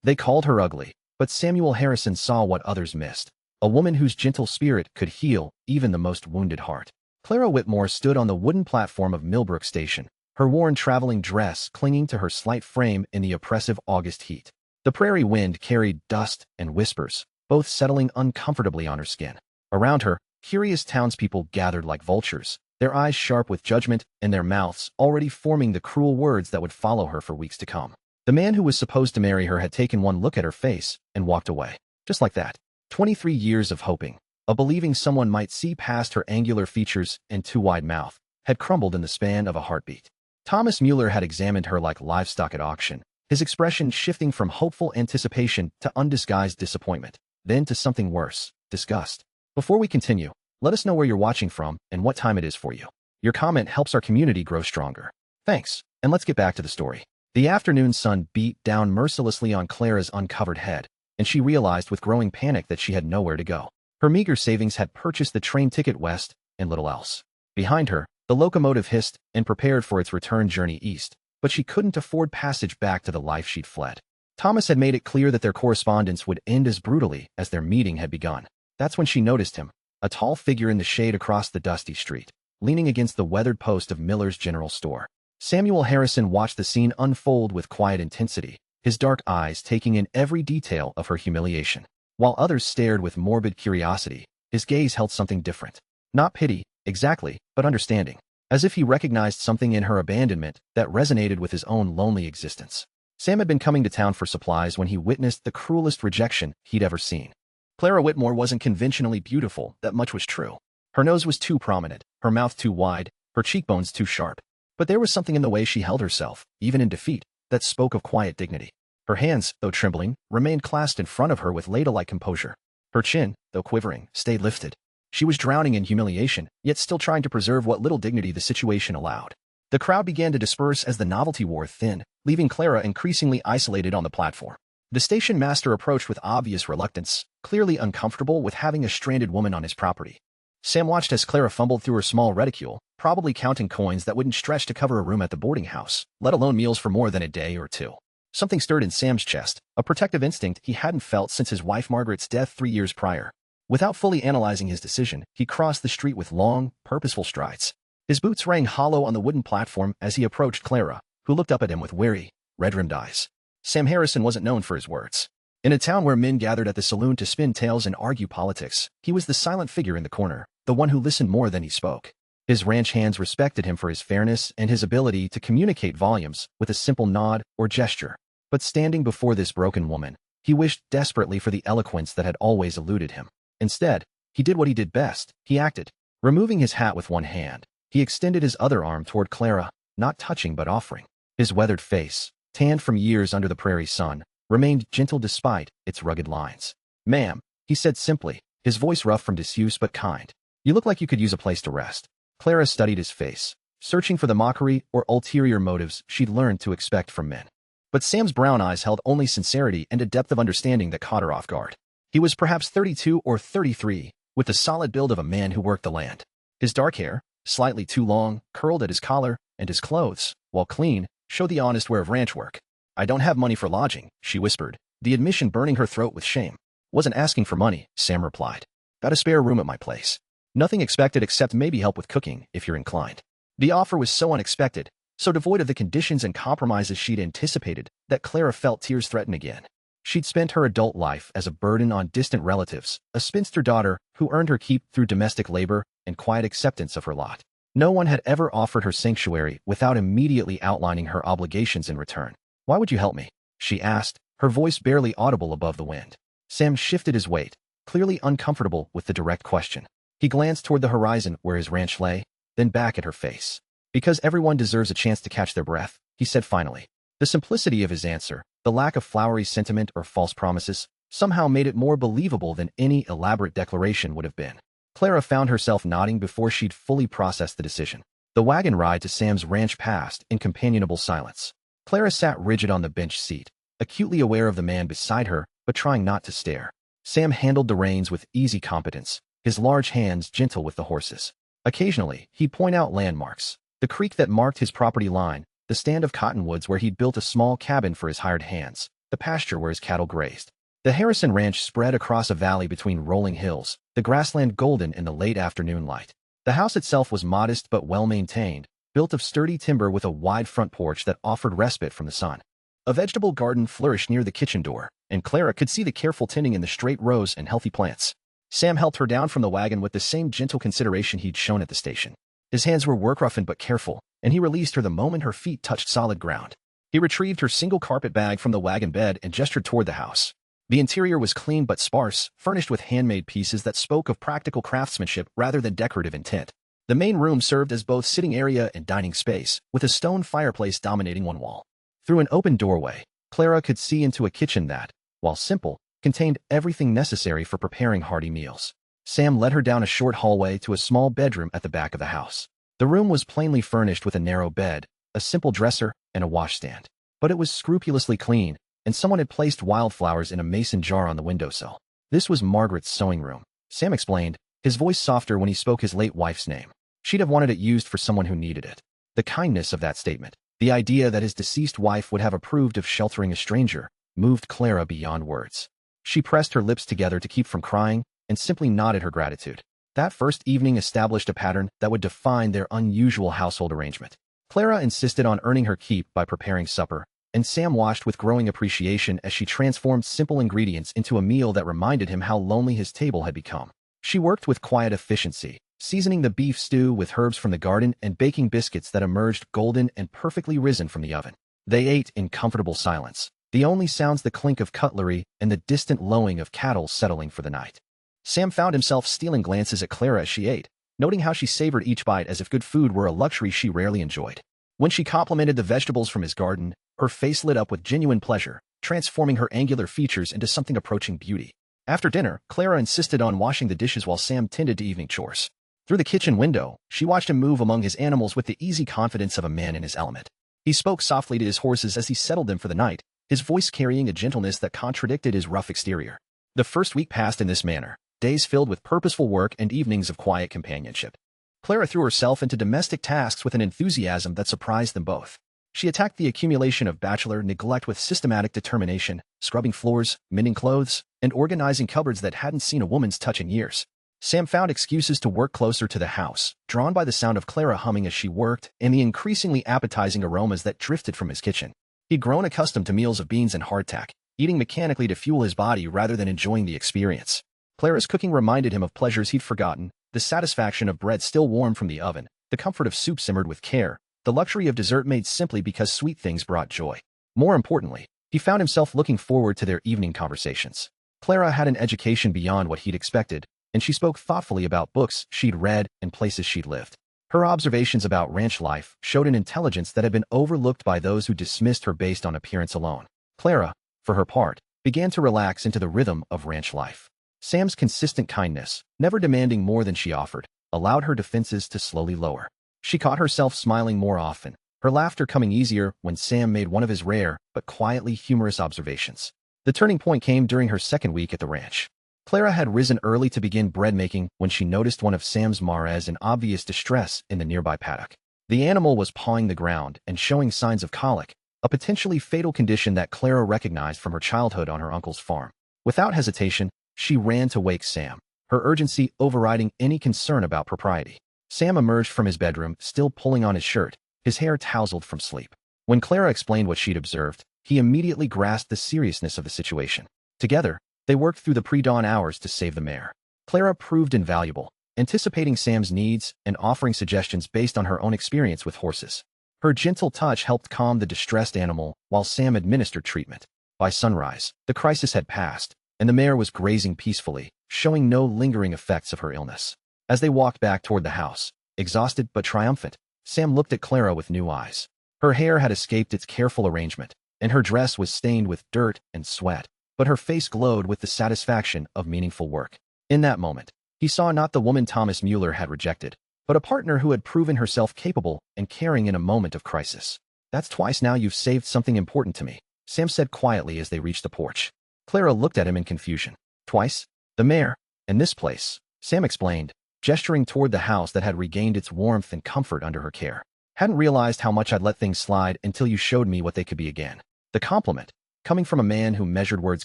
They called her ugly, but Samuel Harrison saw what others missed. A woman whose gentle spirit could heal even the most wounded heart. Clara Whitmore stood on the wooden platform of Millbrook Station, her worn traveling dress clinging to her slight frame in the oppressive August heat. The prairie wind carried dust and whispers, both settling uncomfortably on her skin. Around her, curious townspeople gathered like vultures, their eyes sharp with judgment and their mouths already forming the cruel words that would follow her for weeks to come. The man who was supposed to marry her had taken one look at her face and walked away. Just like that. 23 years of hoping, of believing someone might see past her angular features and too wide mouth, had crumbled in the span of a heartbeat. Thomas Mueller had examined her like livestock at auction, his expression shifting from hopeful anticipation to undisguised disappointment, then to something worse, disgust. Before we continue, let us know where you're watching from and what time it is for you. Your comment helps our community grow stronger. Thanks, and let's get back to the story. The afternoon sun beat down mercilessly on Clara's uncovered head, and she realized with growing panic that she had nowhere to go. Her meager savings had purchased the train ticket west and little else. Behind her, the locomotive hissed and prepared for its return journey east, but she couldn't afford passage back to the life she'd fled. Thomas had made it clear that their correspondence would end as brutally as their meeting had begun. That's when she noticed him, a tall figure in the shade across the dusty street, leaning against the weathered post of Miller's General Store. Samuel Harrison watched the scene unfold with quiet intensity, his dark eyes taking in every detail of her humiliation. While others stared with morbid curiosity, his gaze held something different. Not pity, exactly, but understanding, as if he recognized something in her abandonment that resonated with his own lonely existence. Sam had been coming to town for supplies when he witnessed the cruelest rejection he'd ever seen. Clara Whitmore wasn't conventionally beautiful, that much was true. Her nose was too prominent, her mouth too wide, her cheekbones too sharp. But there was something in the way she held herself, even in defeat, that spoke of quiet dignity. Her hands, though trembling, remained clasped in front of her with ladle-like composure. Her chin, though quivering, stayed lifted. She was drowning in humiliation, yet still trying to preserve what little dignity the situation allowed. The crowd began to disperse as the novelty wore thin, leaving Clara increasingly isolated on the platform. The station master approached with obvious reluctance, clearly uncomfortable with having a stranded woman on his property. Sam watched as Clara fumbled through her small reticule, probably counting coins that wouldn't stretch to cover a room at the boarding house, let alone meals for more than a day or two. Something stirred in Sam's chest, a protective instinct he hadn't felt since his wife Margaret's death 3 years prior. Without fully analyzing his decision, he crossed the street with long, purposeful strides. His boots rang hollow on the wooden platform as he approached Clara, who looked up at him with weary, red-rimmed eyes. Sam Harrison wasn't known for his words. In a town where men gathered at the saloon to spin tales and argue politics, he was the silent figure in the corner, the one who listened more than he spoke. His ranch hands respected him for his fairness and his ability to communicate volumes with a simple nod or gesture. But standing before this broken woman, he wished desperately for the eloquence that had always eluded him. Instead, he did what he did best. He acted. Removing his hat with one hand, he extended his other arm toward Clara, not touching but offering. His weathered face, tanned from years under the prairie sun, remained gentle despite its rugged lines. "Ma'am," he said simply, his voice rough from disuse but kind. "You look like you could use a place to rest." Clara studied his face, searching for the mockery or ulterior motives she'd learned to expect from men. But Sam's brown eyes held only sincerity and a depth of understanding that caught her off guard. He was perhaps 32 or 33, with the solid build of a man who worked the land. His dark hair, slightly too long, curled at his collar, and his clothes, while clean, showed the honest wear of ranch work. "I don't have money for lodging," she whispered, the admission burning her throat with shame. "Wasn't asking for money," Sam replied. "Got a spare room at my place. Nothing expected except maybe help with cooking, if you're inclined." The offer was so unexpected, so devoid of the conditions and compromises she'd anticipated, that Clara felt tears threaten again. She'd spent her adult life as a burden on distant relatives, a spinster daughter who earned her keep through domestic labor and quiet acceptance of her lot. No one had ever offered her sanctuary without immediately outlining her obligations in return. "Why would you help me?" she asked, her voice barely audible above the wind. Sam shifted his weight, clearly uncomfortable with the direct question. He glanced toward the horizon where his ranch lay, then back at her face. "Because everyone deserves a chance to catch their breath," he said finally. The simplicity of his answer, the lack of flowery sentiment or false promises, somehow made it more believable than any elaborate declaration would have been. Clara found herself nodding before she'd fully processed the decision. The wagon ride to Sam's ranch passed in companionable silence. Clara sat rigid on the bench seat, acutely aware of the man beside her, but trying not to stare. Sam handled the reins with easy competence, his large hands gentle with the horses. Occasionally, he'd point out landmarks, the creek that marked his property line, the stand of cottonwoods where he'd built a small cabin for his hired hands, the pasture where his cattle grazed. The Harrison Ranch spread across a valley between rolling hills, the grassland golden in the late afternoon light. The house itself was modest but well-maintained, built of sturdy timber with a wide front porch that offered respite from the sun. A vegetable garden flourished near the kitchen door, and Clara could see the careful tending in the straight rows and healthy plants. Sam helped her down from the wagon with the same gentle consideration he'd shown at the station. His hands were work-roughened but careful, and he released her the moment her feet touched solid ground. He retrieved her single carpet bag from the wagon bed and gestured toward the house. The interior was clean but sparse, furnished with handmade pieces that spoke of practical craftsmanship rather than decorative intent. The main room served as both sitting area and dining space, with a stone fireplace dominating one wall. Through an open doorway, Clara could see into a kitchen that, while simple, contained everything necessary for preparing hearty meals. Sam led her down a short hallway to a small bedroom at the back of the house. The room was plainly furnished with a narrow bed, a simple dresser, and a washstand. But it was scrupulously clean, and someone had placed wildflowers in a mason jar on the windowsill. This was Margaret's sewing room, Sam explained, his voice softer when he spoke his late wife's name. She'd have wanted it used for someone who needed it. The kindness of that statement, the idea that his deceased wife would have approved of sheltering a stranger, moved Clara beyond words. She pressed her lips together to keep from crying and simply nodded her gratitude. That first evening established a pattern that would define their unusual household arrangement. Clara insisted on earning her keep by preparing supper, and Sam watched with growing appreciation as she transformed simple ingredients into a meal that reminded him how lonely his table had become. She worked with quiet efficiency, seasoning the beef stew with herbs from the garden and baking biscuits that emerged golden and perfectly risen from the oven. They ate in comfortable silence, the only sounds the clink of cutlery and the distant lowing of cattle settling for the night. Sam found himself stealing glances at Clara as she ate, noting how she savored each bite as if good food were a luxury she rarely enjoyed. When she complimented the vegetables from his garden, her face lit up with genuine pleasure, transforming her angular features into something approaching beauty. After dinner, Clara insisted on washing the dishes while Sam tended to evening chores. Through the kitchen window, she watched him move among his animals with the easy confidence of a man in his element. He spoke softly to his horses as he settled them for the night, his voice carrying a gentleness that contradicted his rough exterior. The first week passed in this manner, days filled with purposeful work and evenings of quiet companionship. Clara threw herself into domestic tasks with an enthusiasm that surprised them both. She attacked the accumulation of bachelor neglect with systematic determination, scrubbing floors, mending clothes, and organizing cupboards that hadn't seen a woman's touch in years. Sam found excuses to work closer to the house, drawn by the sound of Clara humming as she worked and the increasingly appetizing aromas that drifted from his kitchen. He'd grown accustomed to meals of beans and hardtack, eating mechanically to fuel his body rather than enjoying the experience. Clara's cooking reminded him of pleasures he'd forgotten, the satisfaction of bread still warm from the oven, the comfort of soup simmered with care, the luxury of dessert made simply because sweet things brought joy. More importantly, he found himself looking forward to their evening conversations. Clara had an education beyond what he'd expected, and she spoke thoughtfully about books she'd read and places she'd lived. Her observations about ranch life showed an intelligence that had been overlooked by those who dismissed her based on appearance alone. Clara, for her part, began to relax into the rhythm of ranch life. Sam's consistent kindness, never demanding more than she offered, allowed her defenses to slowly lower. She caught herself smiling more often, her laughter coming easier when Sam made one of his rare but quietly humorous observations. The turning point came during her second week at the ranch. Clara had risen early to begin bread making when she noticed one of Sam's mares in obvious distress in the nearby paddock. The animal was pawing the ground and showing signs of colic, a potentially fatal condition that Clara recognized from her childhood on her uncle's farm. Without hesitation, she ran to wake Sam, her urgency overriding any concern about propriety. Sam emerged from his bedroom, still pulling on his shirt, his hair tousled from sleep. When Clara explained what she'd observed, he immediately grasped the seriousness of the situation. Together, they worked through the pre-dawn hours to save the mare. Clara proved invaluable, anticipating Sam's needs and offering suggestions based on her own experience with horses. Her gentle touch helped calm the distressed animal while Sam administered treatment. By sunrise, the crisis had passed, and the mare was grazing peacefully, showing no lingering effects of her illness. As they walked back toward the house, exhausted but triumphant, Sam looked at Clara with new eyes. Her hair had escaped its careful arrangement, and her dress was stained with dirt and sweat, but her face glowed with the satisfaction of meaningful work. In that moment, he saw not the woman Thomas Mueller had rejected, but a partner who had proven herself capable and caring in a moment of crisis. "That's twice now you've saved something important to me," Sam said quietly as they reached the porch. Clara looked at him in confusion. "Twice? The mare? And this place?" Sam explained, gesturing toward the house that had regained its warmth and comfort under her care. "Hadn't realized how much I'd let things slide until you showed me what they could be again." The compliment, coming from a man who measured words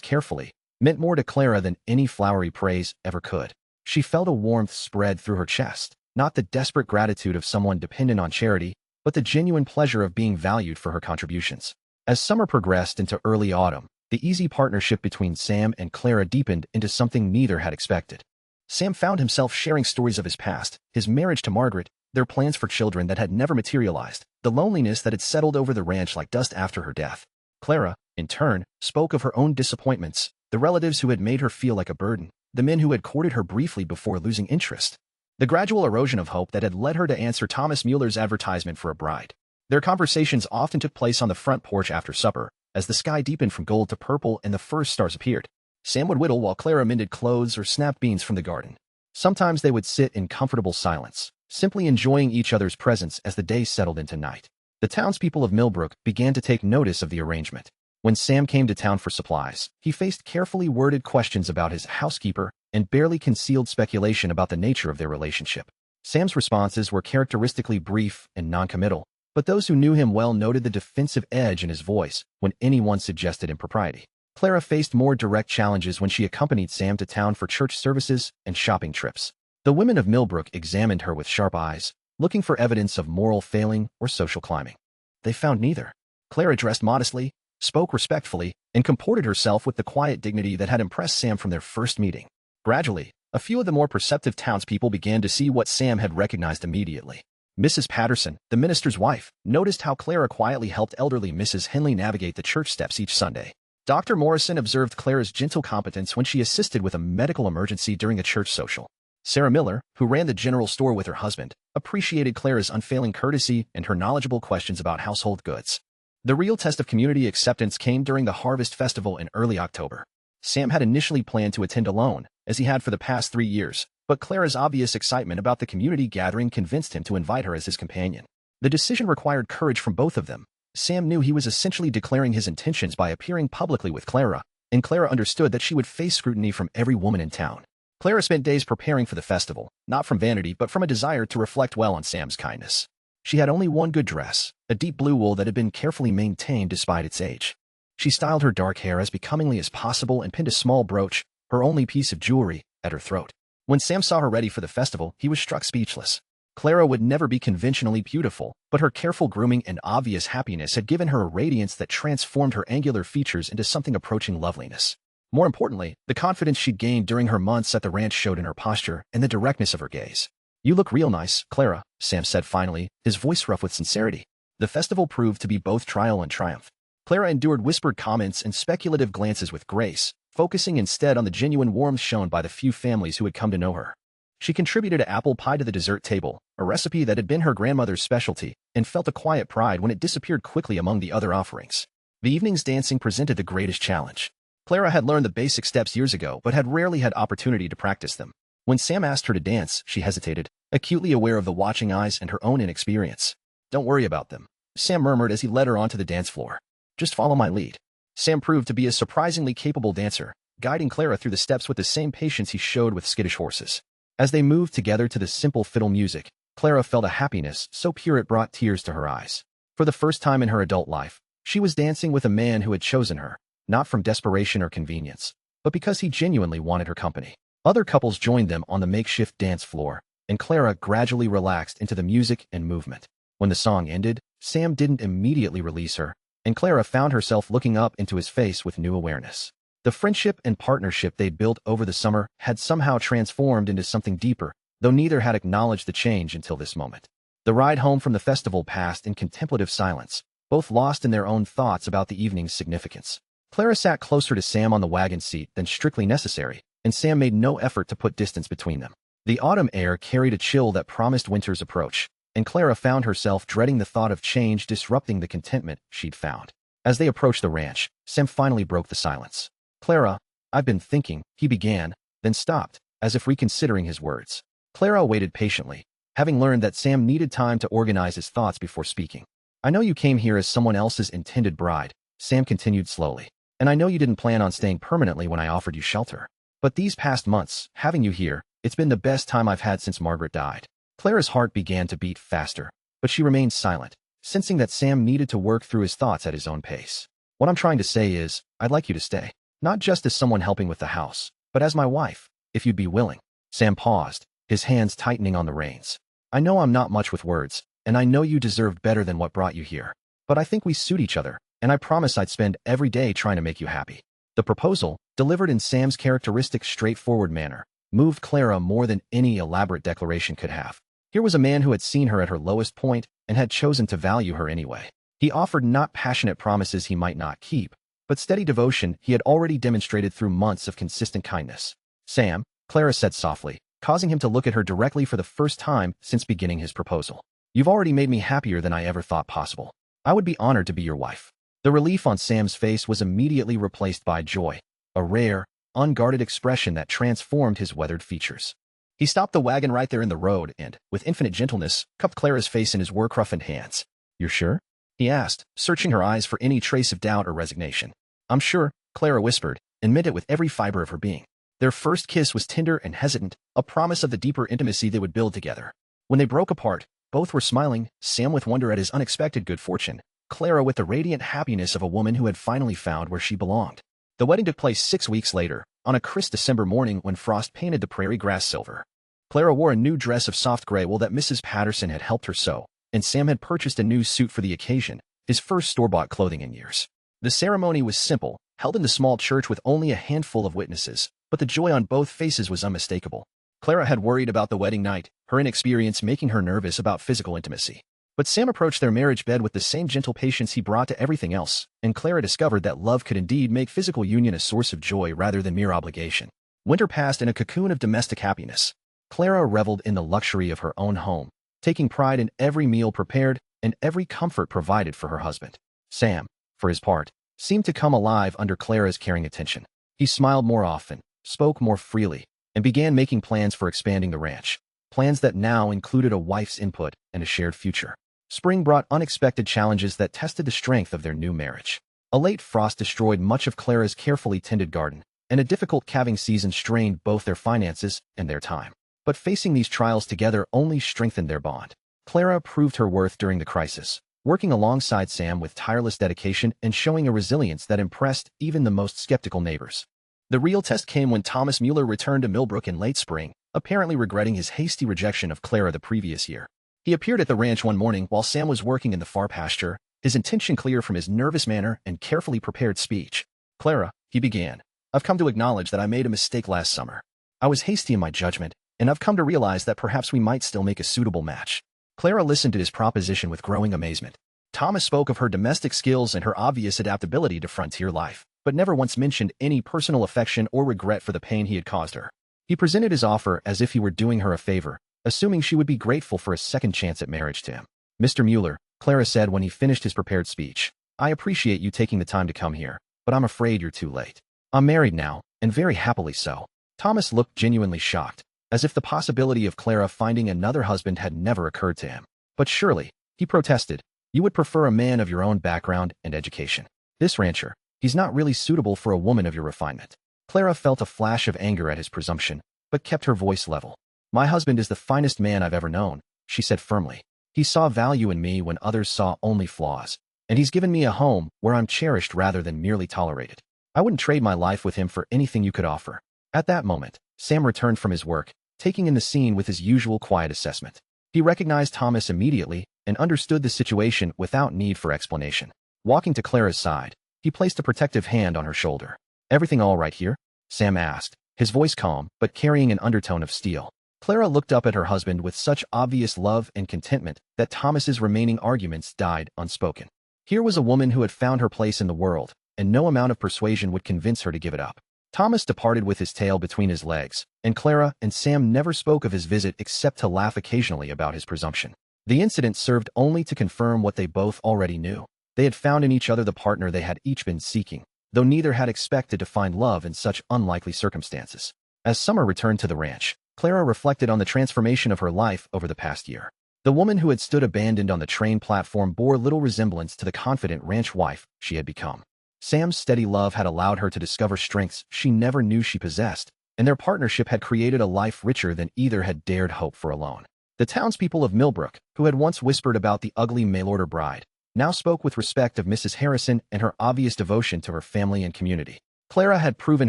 carefully, meant more to Clara than any flowery praise ever could. She felt a warmth spread through her chest, not the desperate gratitude of someone dependent on charity, but the genuine pleasure of being valued for her contributions. As summer progressed into early autumn, the easy partnership between Sam and Clara deepened into something neither had expected. Sam found himself sharing stories of his past, his marriage to Margaret, their plans for children that had never materialized, the loneliness that had settled over the ranch like dust after her death. Clara, in turn, spoke of her own disappointments, the relatives who had made her feel like a burden, the men who had courted her briefly before losing interest, the gradual erosion of hope that had led her to answer Thomas Mueller's advertisement for a bride. Their conversations often took place on the front porch after supper, as the sky deepened from gold to purple and the first stars appeared. Sam would whittle while Clara mended clothes or snapped beans from the garden. Sometimes they would sit in comfortable silence, simply enjoying each other's presence as the day settled into night. The townspeople of Millbrook began to take notice of the arrangement. When Sam came to town for supplies, he faced carefully worded questions about his housekeeper and barely concealed speculation about the nature of their relationship. Sam's responses were characteristically brief and noncommittal, but those who knew him well noted the defensive edge in his voice when anyone suggested impropriety. Clara faced more direct challenges when she accompanied Sam to town for church services and shopping trips. The women of Millbrook examined her with sharp eyes, looking for evidence of moral failing or social climbing. They found neither. Clara dressed modestly, spoke respectfully, and comported herself with the quiet dignity that had impressed Sam from their first meeting. Gradually, a few of the more perceptive townspeople began to see what Sam had recognized immediately. Mrs. Patterson, the minister's wife, noticed how Clara quietly helped elderly Mrs. Henley navigate the church steps each Sunday. Dr. Morrison observed Clara's gentle competence when she assisted with a medical emergency during a church social. Sarah Miller, who ran the general store with her husband, appreciated Clara's unfailing courtesy and her knowledgeable questions about household goods. The real test of community acceptance came during the Harvest Festival in early October. Sam had initially planned to attend alone, as he had for the past 3 years, but Clara's obvious excitement about the community gathering convinced him to invite her as his companion. The decision required courage from both of them. Sam knew he was essentially declaring his intentions by appearing publicly with Clara, and Clara understood that she would face scrutiny from every woman in town. Clara spent days preparing for the festival, not from vanity but from a desire to reflect well on Sam's kindness. She had only one good dress, a deep blue wool that had been carefully maintained despite its age. She styled her dark hair as becomingly as possible and pinned a small brooch, her only piece of jewelry, at her throat. When Sam saw her ready for the festival, he was struck speechless. Clara would never be conventionally beautiful, but her careful grooming and obvious happiness had given her a radiance that transformed her angular features into something approaching loveliness. More importantly, the confidence she'd gained during her months at the ranch showed in her posture and the directness of her gaze. "You look real nice, Clara," Sam said finally, his voice rough with sincerity. The festival proved to be both trial and triumph. Clara endured whispered comments and speculative glances with grace, focusing instead on the genuine warmth shown by the few families who had come to know her. She contributed an apple pie to the dessert table, a recipe that had been her grandmother's specialty, and felt a quiet pride when it disappeared quickly among the other offerings. The evening's dancing presented the greatest challenge. Clara had learned the basic steps years ago but had rarely had opportunity to practice them. When Sam asked her to dance, she hesitated, acutely aware of the watching eyes and her own inexperience. "Don't worry about them," Sam murmured as he led her onto the dance floor. "Just follow my lead." Sam proved to be a surprisingly capable dancer, guiding Clara through the steps with the same patience he showed with skittish horses. As they moved together to the simple fiddle music, Clara felt a happiness so pure it brought tears to her eyes. For the first time in her adult life, she was dancing with a man who had chosen her, not from desperation or convenience, but because he genuinely wanted her company. Other couples joined them on the makeshift dance floor, and Clara gradually relaxed into the music and movement. When the song ended, Sam didn't immediately release her, and Clara found herself looking up into his face with new awareness. The friendship and partnership they'd built over the summer had somehow transformed into something deeper, though neither had acknowledged the change until this moment. The ride home from the festival passed in contemplative silence, both lost in their own thoughts about the evening's significance. Clara sat closer to Sam on the wagon seat than strictly necessary, and Sam made no effort to put distance between them. The autumn air carried a chill that promised winter's approach, and Clara found herself dreading the thought of change disrupting the contentment she'd found. As they approached the ranch, Sam finally broke the silence. "Clara, I've been thinking," he began, then stopped, as if reconsidering his words. Clara waited patiently, having learned that Sam needed time to organize his thoughts before speaking. "I know you came here as someone else's intended bride," Sam continued slowly, "and I know you didn't plan on staying permanently when I offered you shelter. But these past months, having you here, it's been the best time I've had since Margaret died." Clara's heart began to beat faster, but she remained silent, sensing that Sam needed to work through his thoughts at his own pace. "What I'm trying to say is, I'd like you to stay. Not just as someone helping with the house, but as my wife, if you'd be willing." Sam paused, his hands tightening on the reins. "I know I'm not much with words, and I know you deserve better than what brought you here. But I think we suit each other, and I promise I'd spend every day trying to make you happy." The proposal, delivered in Sam's characteristic straightforward manner, moved Clara more than any elaborate declaration could have. Here was a man who had seen her at her lowest point and had chosen to value her anyway. He offered not passionate promises he might not keep, but steady devotion he had already demonstrated through months of consistent kindness. "Sam," Clara said softly, causing him to look at her directly for the first time since beginning his proposal. "You've already made me happier than I ever thought possible. I would be honored to be your wife." The relief on Sam's face was immediately replaced by joy, a rare, unguarded expression that transformed his weathered features. He stopped the wagon right there in the road and, with infinite gentleness, cupped Clara's face in his work-roughened hands. "You're sure?" he asked, searching her eyes for any trace of doubt or resignation. "I'm sure," Clara whispered, and meant it with every fiber of her being. Their first kiss was tender and hesitant, a promise of the deeper intimacy they would build together. When they broke apart, both were smiling, Sam with wonder at his unexpected good fortune, Clara with the radiant happiness of a woman who had finally found where she belonged. The wedding took place 6 weeks later, on a crisp December morning when frost painted the prairie grass silver. Clara wore a new dress of soft gray wool that Mrs. Patterson had helped her sew, and Sam had purchased a new suit for the occasion, his first store-bought clothing in years. The ceremony was simple, held in the small church with only a handful of witnesses, but the joy on both faces was unmistakable. Clara had worried about the wedding night, her inexperience making her nervous about physical intimacy. But Sam approached their marriage bed with the same gentle patience he brought to everything else, and Clara discovered that love could indeed make physical union a source of joy rather than mere obligation. Winter passed in a cocoon of domestic happiness. Clara reveled in the luxury of her own home, taking pride in every meal prepared and every comfort provided for her husband. Sam, for his part, seemed to come alive under Clara's caring attention. He smiled more often, spoke more freely, and began making plans for expanding the ranch, plans that now included a wife's input and a shared future. Spring brought unexpected challenges that tested the strength of their new marriage. A late frost destroyed much of Clara's carefully tended garden, and a difficult calving season strained both their finances and their time. But facing these trials together only strengthened their bond. Clara proved her worth during the crisis, working alongside Sam with tireless dedication and showing a resilience that impressed even the most skeptical neighbors. The real test came when Thomas Mueller returned to Millbrook in late spring, apparently regretting his hasty rejection of Clara the previous year. He appeared at the ranch one morning while Sam was working in the far pasture, his intention clear from his nervous manner and carefully prepared speech. "Clara," he began, "I've come to acknowledge that I made a mistake last summer. I was hasty in my judgment, and I've come to realize that perhaps we might still make a suitable match." Clara listened to his proposition with growing amazement. Thomas spoke of her domestic skills and her obvious adaptability to frontier life, but never once mentioned any personal affection or regret for the pain he had caused her. He presented his offer as if he were doing her a favor, assuming she would be grateful for a second chance at marriage to him. "Mr. Mueller," Clara said when he finished his prepared speech, "I appreciate you taking the time to come here, but I'm afraid you're too late. I'm married now, and very happily so." Thomas looked genuinely shocked, as if the possibility of Clara finding another husband had never occurred to him. "But surely," he protested, "you would prefer a man of your own background and education. This rancher, he's not really suitable for a woman of your refinement." Clara felt a flash of anger at his presumption, but kept her voice level. "My husband is the finest man I've ever known," she said firmly. "He saw value in me when others saw only flaws, and he's given me a home where I'm cherished rather than merely tolerated. I wouldn't trade my life with him for anything you could offer." At that moment, Sam returned from his work, taking in the scene with his usual quiet assessment. He recognized Thomas immediately and understood the situation without need for explanation. Walking to Clara's side, he placed a protective hand on her shoulder. "Everything all right here?" Sam asked, his voice calm but carrying an undertone of steel. Clara looked up at her husband with such obvious love and contentment that Thomas's remaining arguments died unspoken. Here was a woman who had found her place in the world, and no amount of persuasion would convince her to give it up. Thomas departed with his tail between his legs, and Clara and Sam never spoke of his visit except to laugh occasionally about his presumption. The incident served only to confirm what they both already knew. They had found in each other the partner they had each been seeking, though neither had expected to find love in such unlikely circumstances. As summer returned to the ranch, Clara reflected on the transformation of her life over the past year. The woman who had stood abandoned on the train platform bore little resemblance to the confident ranch wife she had become. Sam's steady love had allowed her to discover strengths she never knew she possessed, and their partnership had created a life richer than either had dared hope for alone. The townspeople of Millbrook, who had once whispered about the ugly mail-order bride, now spoke with respect of Mrs. Harrison and her obvious devotion to her family and community. Clara had proven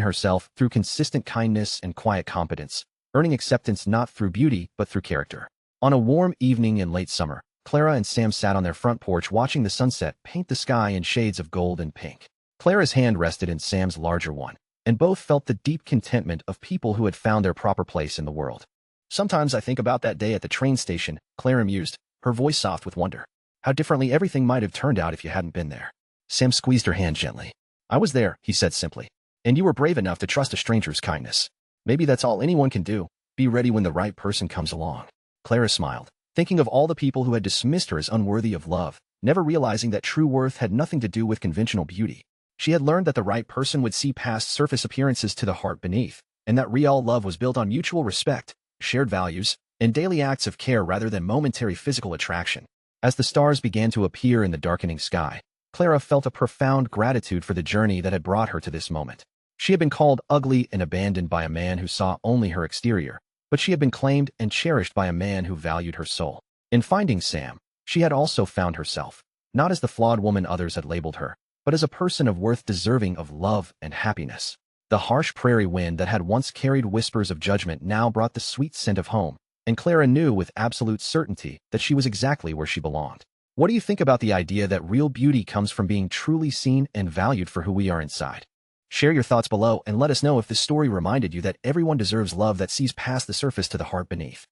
herself through consistent kindness and quiet competence, earning acceptance not through beauty but through character. On a warm evening in late summer, Clara and Sam sat on their front porch watching the sunset paint the sky in shades of gold and pink. Clara's hand rested in Sam's larger one, and both felt the deep contentment of people who had found their proper place in the world. "Sometimes I think about that day at the train station," Clara mused, her voice soft with wonder. "How differently everything might have turned out if you hadn't been there." Sam squeezed her hand gently. "I was there," he said simply. "And you were brave enough to trust a stranger's kindness. Maybe that's all anyone can do. Be ready when the right person comes along." Clara smiled, thinking of all the people who had dismissed her as unworthy of love, never realizing that true worth had nothing to do with conventional beauty. She had learned that the right person would see past surface appearances to the heart beneath, and that real love was built on mutual respect, shared values, and daily acts of care rather than momentary physical attraction. As the stars began to appear in the darkening sky, Clara felt a profound gratitude for the journey that had brought her to this moment. She had been called ugly and abandoned by a man who saw only her exterior, but she had been claimed and cherished by a man who valued her soul. In finding Sam, she had also found herself, not as the flawed woman others had labeled her, but as a person of worth deserving of love and happiness. The harsh prairie wind that had once carried whispers of judgment now brought the sweet scent of home, and Clara knew with absolute certainty that she was exactly where she belonged. What do you think about the idea that real beauty comes from being truly seen and valued for who we are inside? Share your thoughts below and let us know if this story reminded you that everyone deserves love that sees past the surface to the heart beneath.